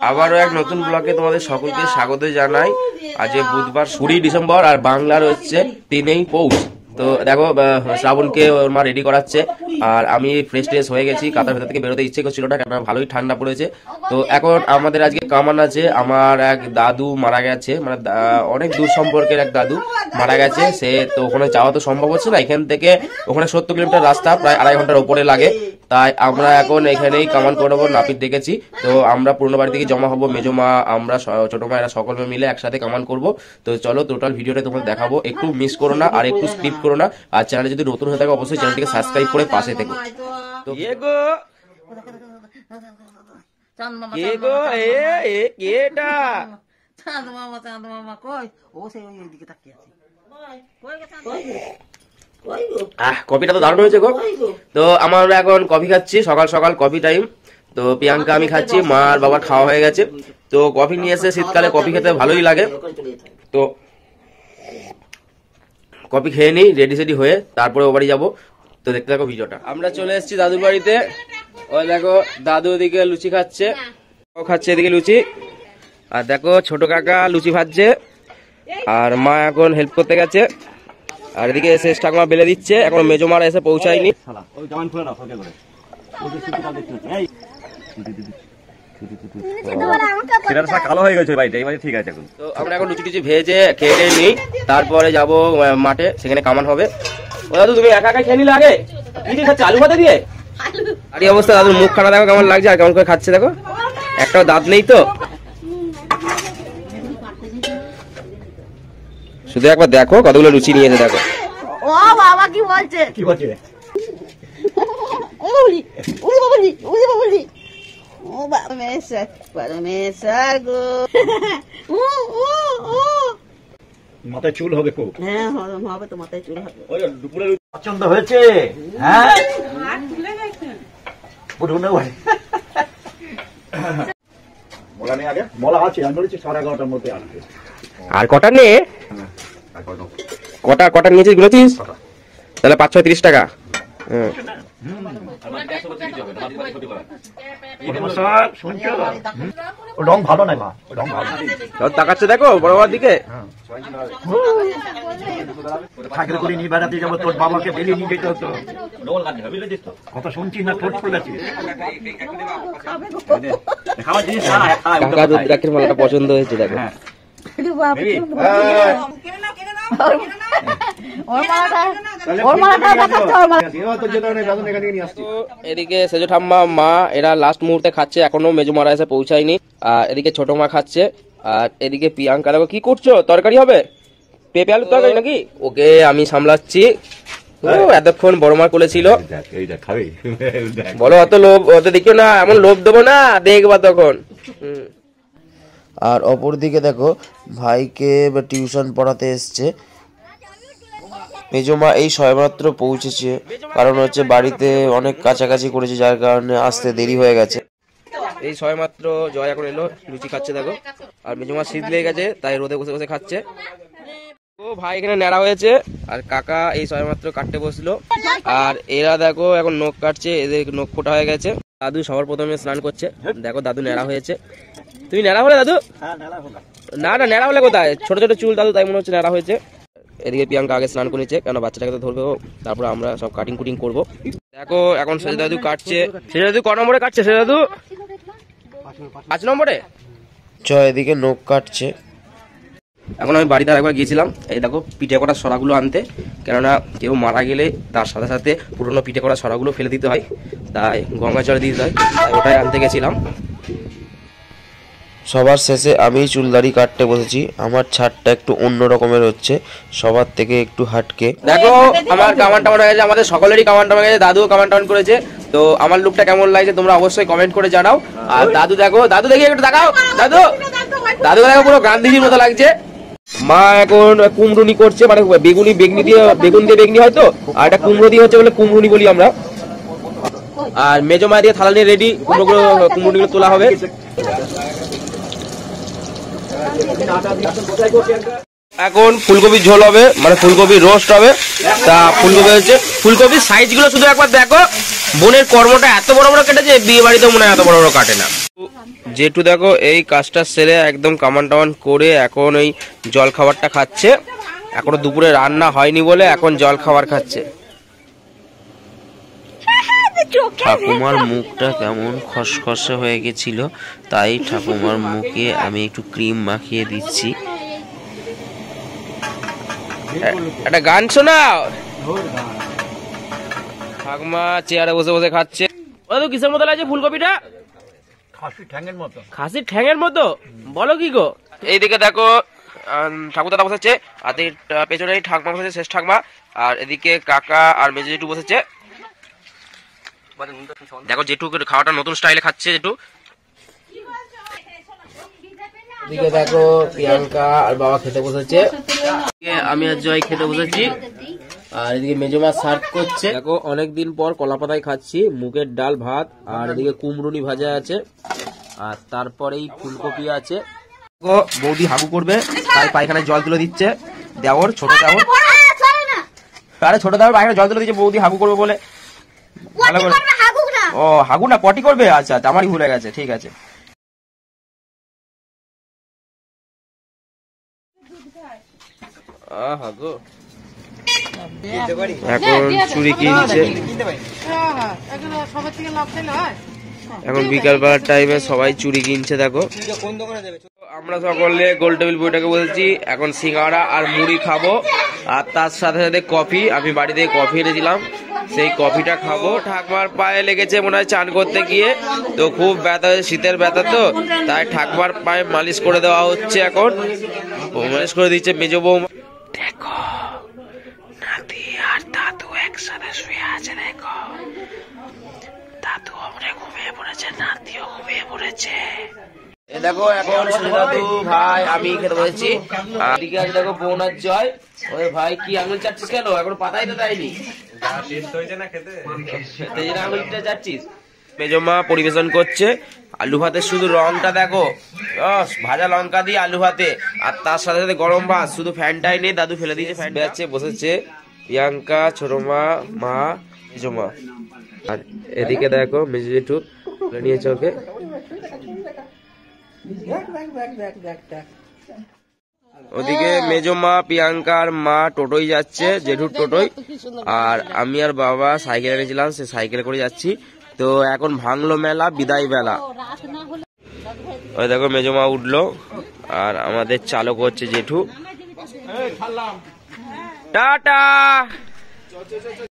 আবারও এক নতুন ব্লগে তোমাদের সকলকে স্বাগত জানাই। আজ বুধবার 20 ডিসেম্বর আর বাংলার হচ্ছে 3 পৌষ। তো দেখো শ্রাবণকে ওর মা রেডি করাচ্ছে আর আমি ফ্রেশ ট্রেশ হয়ে গেছি। কাতার ভেতর থেকে বেরোতে ইচ্ছে করছিল না, কেননা ভালোই ঠান্ডা পড়েছে। তো এখন আমাদের আজকে কামান আছে। আমার এক দাদু মারা গেছে, মানে অনেক দূর সম্পর্কের এক দাদু মারা গেছে। সে তো ওখানে যাওয়া তো সম্ভব হচ্ছে না, এখান থেকে ওখানে 70 কিলোমিটার রাস্তা, প্রায় 2.5 ঘন্টার উপরে লাগে। তাই আমরা এখন এখানেই কামান করবো, নাপিত দেখেছি। তো আমরা পুরনো বাড়ি থেকে জমা হবো, মেজমা, আমরা ছোট মায়েরা সকল মিলে একসাথে কামান করব। তো চলো টোটাল ভিডিওটা তোমাদের দেখাবো, একটু মিস করো না আর একটু স্কিপ করো না। আর চ্যানেলে যদি নতুন হয়ে থাকে অবশ্যই চ্যানেলটিকে সাবস্ক্রাইব করে পাশে থেকো। তো কফিটা তো দারুণ হয়েছে গো। তো আমরা এখন কফি খাচ্ছি, সকাল সকাল কফি টাইম। তো প্রিয়াঙ্কা আমি খাচ্ছি, মা আর বাবার খাওয়া হয়ে গেছে। তো কফি নিয়ে এসে শীতকালে কফি খেতে ভালোই লাগে। তো কফি খেয়ে নিই রেডি সেডি হয়ে, তারপরে ও বাড়ি যাবো। তো দেখতে থাকো ভিডিওটা। আমরা চলে এসেছি দাদুর বাড়িতে। ওই দেখো দাদু ওদিকে লুচি খাচ্ছে, ও খাচ্ছে এদিকে লুচি। আর দেখো ছোট কাকা লুচি ভাজছে আর মা এখন হেল্প করতে গেছে। আর এদিকে শেষ ঠাকুমা বেলে দিচ্ছে, এখন মেজমারা এসে পৌঁছায়নি। তো আমরা এখন লুচি টুচি ভেজে খেয়ে নিই, তারপরে যাবো মাঠে, সেখানে কামান হবে। ও দাদু তুমি একা একা খেয়ে নিলে আগে কি খাচ্ছে, আলু ভাতে দিয়ে? আর এই অবস্থা দাদুর মুখ খানা দেখো কেমন লাগছে আর কেমন করে খাচ্ছে দেখো, একটাও দাঁত নেই। তো শুধু একবার দেখো কতগুলো লুচি নিয়েছে দেখো। ও বাবা কি বলছে, কি বলছে? ও বাবা মেসার পরমেশ্বর গো। মাথায় চুল হবে খুব। হ্যাঁ হবে তো, মাথায় চুল হবে। ওই দুপুরে পছন্দ হয়েছে? হ্যাঁ মোলা নেই আগে? মোলা আছে, আমি বলেছি 11:30টার মধ্যে আসবে। আর কটা নে, কটা নিয়েছিস গুলোছিস? তাহলে 5-6-30 টাকা। রং ভালো নাই মা, রং ভালো তাকাচ্ছে দেখো বড় বাবার দিকে। ঠাকুর করে নিয়ে বেড়াতে যাবো, তোর বাবাকে বেরিয়ে নিয়ে যেতে হতো। কথা শুনছি না, ঠোঁট ফুলেছি। কাকা রুদ্রাক্ষের মালাটা পছন্দ হয়েছে দেখো। এদিকে সেজো ঠাম্মা, মা এরা লাস্ট মুহূর্তে খাচ্ছে, এখনো মেজমারা এসে পৌঁছায়নি। আর এদিকে ছোট মা খাচ্ছে। আর এদিকে প্রিয়াঙ্কা দেখো কি করছো, তরকারি হবে? পেঁপে আলুর তরকারি নাকি? ওকে আমি সামলাচ্ছি। এতক্ষণ বড় মা করেছিল। বলো অত লোভ, অত দেখিও না, এমন লোভ দেবো না, দেখবা তখন। আর অপরদিকে দেখো ভাইকে টিউশন পড়াতে এসছে মেজমা। এই সবেমাত্র পৌঁছেছে, কারণ হচ্ছে বাড়িতে অনেক কাছাকাছি করেছে, যার কারণে আসতে দেরি হয়ে গেছে। এই সবেমাত্র জয় এখন এলো, লুচি খাচ্ছে দেখো। আর মেজমা শীত লেগে গেছে, তাই রোদে বসে বসে খাচ্ছে। ও ভাই এখানে ন্যাড়া হয়েছে আর কাকা এই সবেমাত্র কাটতে বসলো। আর এরা দেখো এখন নখ কাটছে, এদের নখ ফোটা হয়ে গেছে। দাদু সবার প্রথমে স্নান করছে, দেখো দাদু ন্যাড়া হয়েছে। তুমি ন্যাড়া হলে দাদু? না না ন্যাড়া হলে কোথায়, ছোট ছোট চুল দাদু, তাই মনে হচ্ছে ন্যাড়া হয়েছে। এদিকে প্রিয়াঙ্কা আগে স্নান করে নিচ্ছে, কেন বাচ্চাটাকে তো ধরবে, তারপর আমরা সব কাটিং কুটিং করবো। দেখো এখন সেজে দাদু কাটছে। সেজে দাদু ক নম্বরে কাটছে? সেজে দাদু 5 নম্বরে। এদিকে নখ কাটছে। এখন আমি বাড়িতে আরেকবার গিয়েছিলাম, এই দেখো পিঠে করা সরাগুলো আনতে, কেননা কেউ মারা গেলে তার সাথে সাথে পুরোনো পিঠে করা সরাগুলো ফেলে দিতে হয়, তাই গঙ্গা জলে দিতে হয়, তাই ওটাই আনতে গেছিলাম। সবার শেষে আমি চুলদাড়ি কাটতে বসেছি। আমার ছাড়টা একটু অন্য রকমের হচ্ছে, সবার থেকে একটু হাটকে। দেখো আমার কামান টামান হয়ে গেছে, আমাদের সকলেরই কামান টামান হয়ে গেছে, দাদুও কামান টামান করেছে। তো আমার লুকটা কেমন লাগছে তোমরা অবশ্যই কমেন্ট করে জানাও। আর দাদু দেখো, দাদু দেখি একটু দেখাও, দাদু দাদু দেখো পুরো গান্ধীজির মতো লাগছে। মা এখন কুমড়ুনি করছে, মানে বেগুনি বেগুনি দিয়ে, বেগুন দিয়ে বেগুনি হয়তো, আর এটা কুমড়ো দিয়ে হচ্ছে বলে কুমড়ুনি বলি আমরা। আর মেজো মা দিয়ে থালা নিয়ে রেডি, কুমড়োগুলো তোলা হবে। এখন ফুলকপির ঝোল হবে, মানে ফুলকপির রোস্ট হবে। তা ফুলকপি হচ্ছে, ফুলকপির সাইজ গুলো শুধু একবার দেখো, বোনের কর্মটা এত বড় বড় কেটেছে, বিয়ে বাড়িতে মনে হয় এত বড় বড় কাটে না। যেটু দেখো এই কাজটা সেরে একদম কামান টামান করে এখন ওই জল খাবারটা খাচ্ছে। এখনো দুপুরে রান্না হয়নি বলে এখন জল খাবার খাচ্ছে। ঠাকুমার মুখটা কেমন খসখসে হয়ে গেছিল, তাই ঠাকুমার মুখে আমি একটু ক্রিম মাখিয়ে দিচ্ছি। একটা গান শোনাও। ঠাকুমা চেয়ারে বসে বসে খাচ্ছে। ওটা তো কিসের মতো লাগছে ফুলকপিটা? খাসির ঠ্যাঙের মতো। খাসির ঠ্যাঙের মতো? বলো কি গো। এইদিকে দেখো ঠাকুর দাদা বসেছে, আর পেছনে ঠাকুমা বসেছে, শেষ ঠাকুমা। আর এদিকে কাকা আর মেজো জেঠু বসেছে। দেখো জেঠু খাওয়াটা নতুন স্টাইলে খাচ্ছে জেঠু। এদিকে দেখো প্রিয়াঙ্কা আর বাবা খেতে বসেছে, আমি আর জয় খেতে বসেছি। আর এদিকে মেজো মা সার্ভ করছে। দেখো অনেকদিন পর কলা পাতায় খাচ্ছি, মুগের ডাল ভাত, আর এদিকে কুমড়ুনি ভাজা আছে, আর তারপরেই ফুলকপি আছে। বৌদি হাগু করবে, তাই পায়খানায় জল তুলে দিচ্ছে দেওর, ছোট দেওর। আরে ছোট দেওর পায়খানায় জল তুলে দিচ্ছে বৌদি হাগু করবে বলে। ভালো করে। ও হাগু না পটি করবে? আচ্ছা আচ্ছা, আমারই ভুলে গেছে, ঠিক আছে। এখন চুরি কিনছে। এখন বিকাল বেলার টাইমে সবাই চুরি কিনছে। দেখো আমরা সকলে গোল টেবিল বইটাকে বলছি এখন সিঙ্গাড়া আর মুড়ি খাবো, আর তার সাথে সাথে কফি। আমি বাড়িতে কফি এনেছিলাম, সেই কফিটা খাবো। ঠাকুমার পায়ে লেগেছে মনে হয় চান করতে গিয়ে, তো খুব ব্যথা, শীতের ব্যথা তো, তাই ঠাকুমার পায়ে মালিশ করে দেওয়া হচ্ছে। এখন মালিশ করে দিচ্ছে মেজো বৌমা। দেখো নাতি আর দাদু একসাথে শুয়ে আছে। দেখো দাদু আমরা ঘুমিয়ে পড়েছে, নাতিও ঘুমিয়ে পড়েছে। এ দেখো এখন দাদু ভাই আমি খেতে বসেছি। এদিকে আছে দেখো বোন আর জয়। ওই ভাই কি আঙুল চাচ্ছিস কেন? এখন পাতাই তো দেয়নি, আঙুলটা চাচ্ছিস। মেজমা পরিবেশন করছে আলু ভাতের, শুধু রংটা দেখো, ভাজা লঙ্কা দিয়ে আলু ভাতে, আর তার সাথে সাথে গরম ভাত। শুধু ফ্যানটাই নেই, দাদু ফেলে দিয়েছে। ফ্যান আছে বসেছে প্রিয়াঙ্কা, ছোট মা, মা, মেজমা। আর এদিকে দেখো মেজো জেঠু নিয়েছে ওকে। ওদিকে মেজো মা প্রিয়াঙ্কার মা টোটোই যাচ্ছে, জেঠুর টোটোই। আর আমি আর বাবা সাইকেল এনেছিলাম, সে সাইকেল করে যাচ্ছি। তো এখন ভাঙলো মেলা, বিদায় বেলা। ওই দেখো মেজো মা উঠলো, আর আমাদের চালক হচ্ছে জেঠু। টাটা।